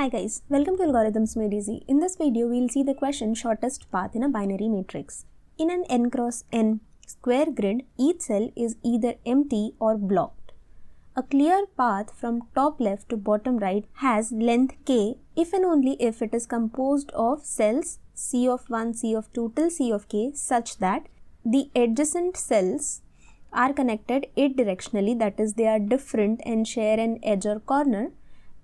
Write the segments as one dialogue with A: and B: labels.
A: Hi guys, welcome to Algorithms Made Easy. In this video, we'll see the question shortest path in a binary matrix. In an n cross n square grid, each cell is either empty or blocked. A clear path from top left to bottom right has length k if and only if it is composed of cells c of 1, c of 2 till c of k such that the adjacent cells are connected eight-directionally, that is, they are different and share an edge or corner,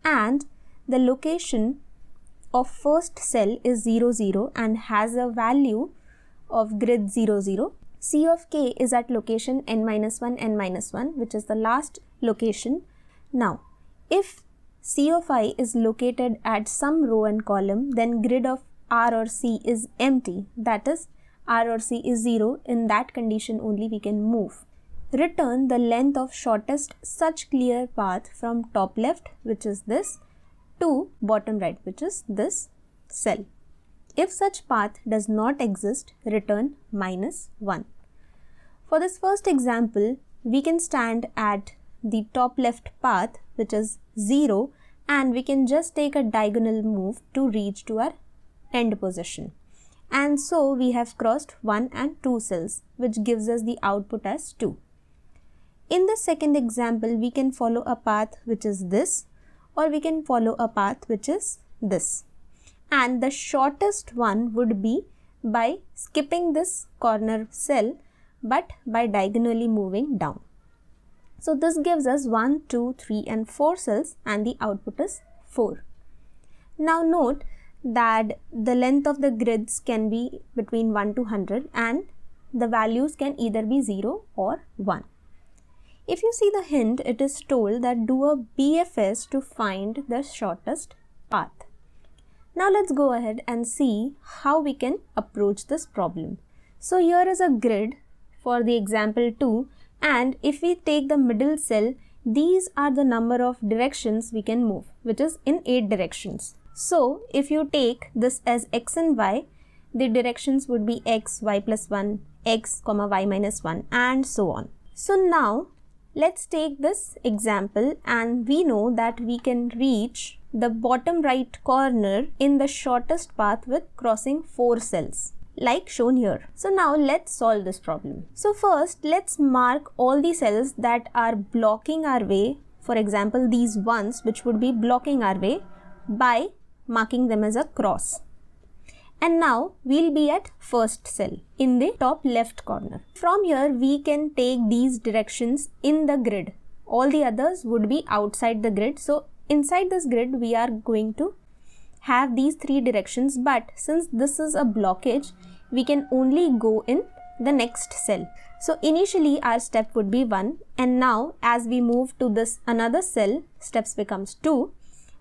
A: and the location of first cell is 0, 0 and has a value of grid 0, 0. C of k is at location n-1, n-1, which is the last location. Now, if C of I is located at some row and column, then grid of R or C is empty, that is, R or C is 0. In that condition only we can move. Return the length of shortest such clear path from top left, which is this, to bottom right, which is this cell. If such path does not exist, return -1. For this first example, we can stand at the top left path, which is 0, and we can just take a diagonal move to reach to our end position. And so we have crossed 1 and 2 cells, which gives us the output as 2. In the second example, we can follow a path which is this, or we can follow a path which is this. And the shortest one would be by skipping this corner cell, but by diagonally moving down. So this gives us 1, 2, 3 and 4 cells, and the output is 4. Now note that the length of the grids can be between 1 to 100 and the values can either be 0 or 1. If you see the hint, it is told that do a BFS to find the shortest path. Now let's go ahead and see how we can approach this problem. So here is a grid for the example 2, and if we take the middle cell, these are the number of directions we can move, which is in 8 directions. So if you take this as x and y, the directions would be x, y plus 1, x, y minus 1, and so on. So now let's take this example, and we know that we can reach the bottom right corner in the shortest path with crossing 4 cells, like shown here. So now let's solve this problem. So first, let's mark all the cells that are blocking our way, for example these ones which would be blocking our way, by marking them as a cross. And now we'll be at first cell in the top left corner. From here we can take these directions in the grid. All the others would be outside the grid. So inside this grid we are going to have these 3 directions, but since this is a blockage, we can only go in the next cell. So initially our step would be 1, and now as we move to this another cell, steps becomes 2,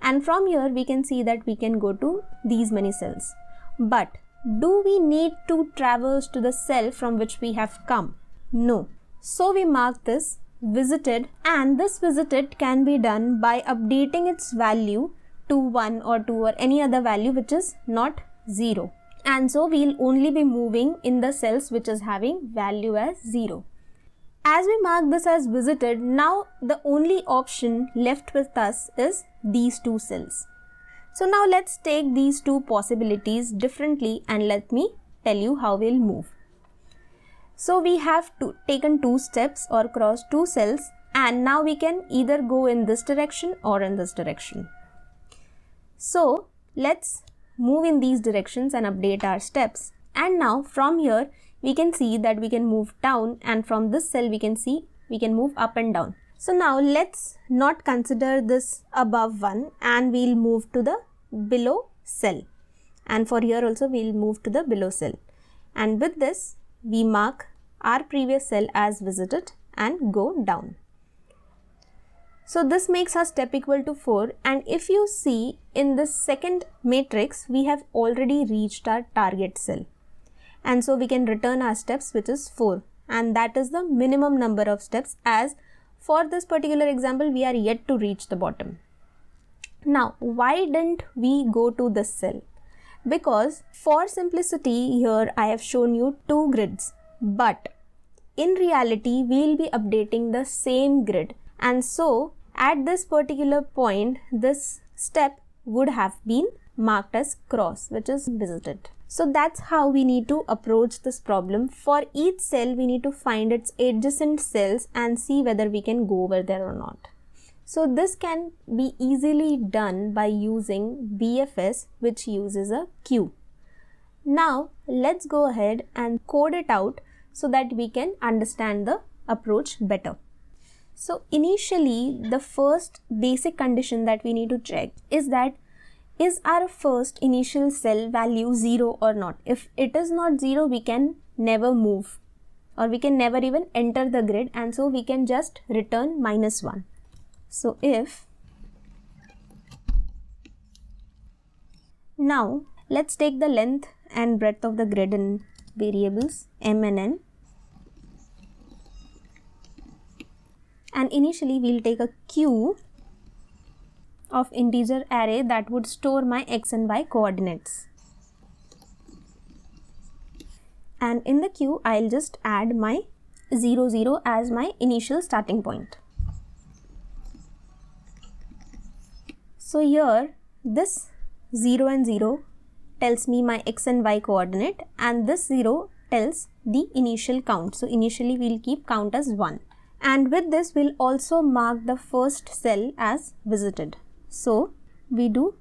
A: and from here we can see that we can go to these many cells. But do we need to traverse to the cell from which we have come? No. So we mark this visited, and this visited can be done by updating its value to 1 or 2 or any other value which is not 0. And so we'll only be moving in the cells which is having value as 0. As we mark this as visited, now the only option left with us is these 2 cells. So now let's take these 2 possibilities differently, and let me tell you how we'll move. So we have taken 2 steps or crossed 2 cells, and now we can either go in this direction or in this direction. So let's move in these directions and update our steps. And now from here we can see that we can move down, and from this cell we can see we can move up and down. So now let's not consider this above one, and we'll move to the below cell. And for here also we'll move to the below cell. And with this we mark our previous cell as visited and go down. So this makes our step equal to 4, and if you see in this second matrix we have already reached our target cell. And so we can return our steps, which is 4, and that is the minimum number of steps, as for this particular example we are yet to reach the bottom. Now why didn't we go to this cell? Because for simplicity here I have shown you 2 grids, but in reality we will be updating the same grid, and so at this particular point this step would have been marked as cross, which is visited. So that's how we need to approach this problem. For each cell, we need to find its adjacent cells and see whether we can go over there or not. So this can be easily done by using BFS, which uses a queue. Now let's go ahead and code it out so that we can understand the approach better. So initially, the first basic condition that we need to check is that is our first initial cell value 0 or not. If it is not 0, we can never move, or we can never even enter the grid, and so we can just return -1. So if now let's take the length and breadth of the grid in variables m and n, and initially we'll take a queue of integer array that would store my x and y coordinates, and in the queue I'll just add my 0 0 as my initial starting point. So here this 0 and 0 tells me my x and y coordinate, and this 0 tells the initial count. So initially we'll keep count as 1, and with this we'll also mark the first cell as visited. So we do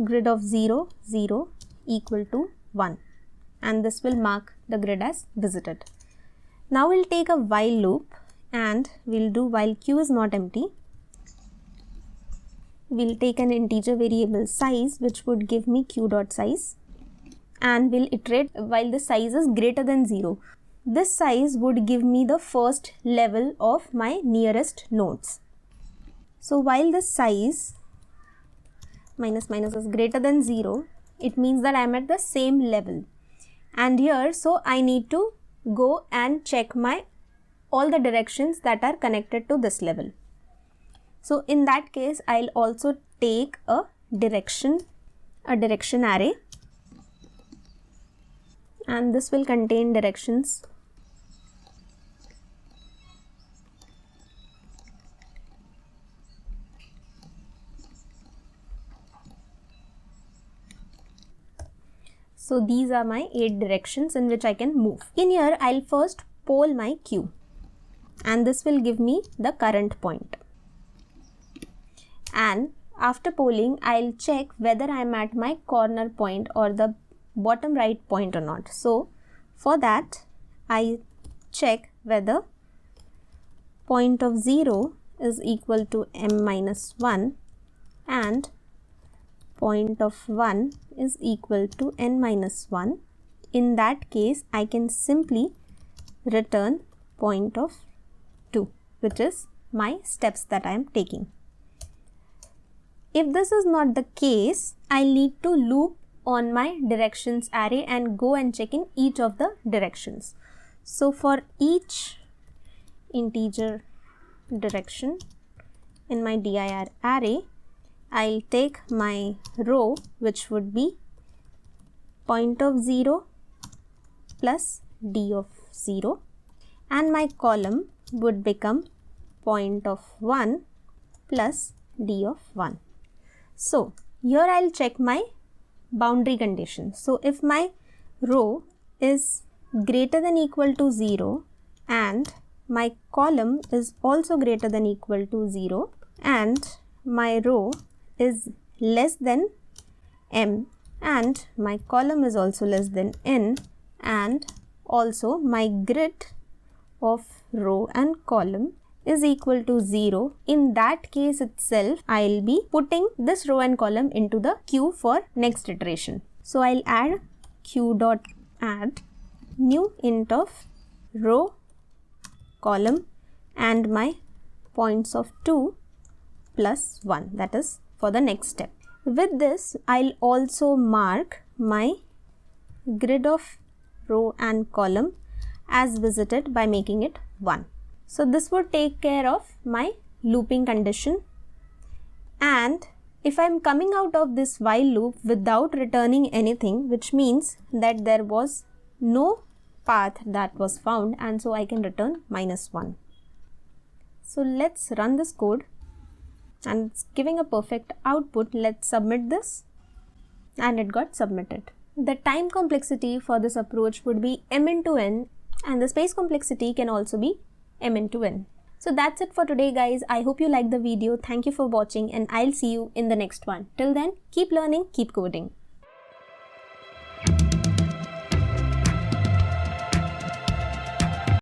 A: grid of 0 0 equal to 1, and this will mark the grid as visited. Now we'll take a while loop and we'll do while q is not empty. We'll take an integer variable size, which would give me q dot size, and we'll iterate while the size is greater than 0. This size would give me the first level of my nearest nodes. So while the size minus is greater than 0, it means that I am at the same level. And here, so I need to go and check my all the directions that are connected to this level. So in that case, I'll also take a direction array, and this will contain directions So these are my 8 directions in which I can move. In here, I'll first poll my queue, and this will give me the current point. And after polling, I'll check whether I'm at my corner point or the bottom right point or not. So for that, I check whether point of 0 is equal to m minus 1 and point of 1 is equal to n minus 1. In that case, I can simply return point of 2, which is my steps that I am taking. If this is not the case, I need to loop on my directions array and go and check in each of the directions. So for each integer direction in my dir array, I'll take my row, which would be point of 0 plus d of 0, and my column would become point of 1 plus d of 1. So here I'll check my boundary condition. So if my row is greater than equal to 0 and my column is also greater than equal to 0 and my row is less than m and my column is also less than n, and also my grid of row and column is equal to 0, in that case itself I'll be putting this row and column into the queue for next iteration. So I'll add queue dot add new int of row, column and my points of 2 plus 1, that is for the next step. With this, I'll also mark my grid of row and column as visited by making it 1. So this would take care of my looping condition, and if I'm coming out of this while loop without returning anything, which means that there was no path that was found, and so I can return -1. So let's run this code. and it's giving a perfect output. Let's submit this, and it got submitted. The time complexity for this approach would be m into n, and the space complexity can also be m into n. So that's it for today, guys. I hope you liked the video. Thank you for watching, and I'll see you in the next one. Till then, keep learning, keep coding.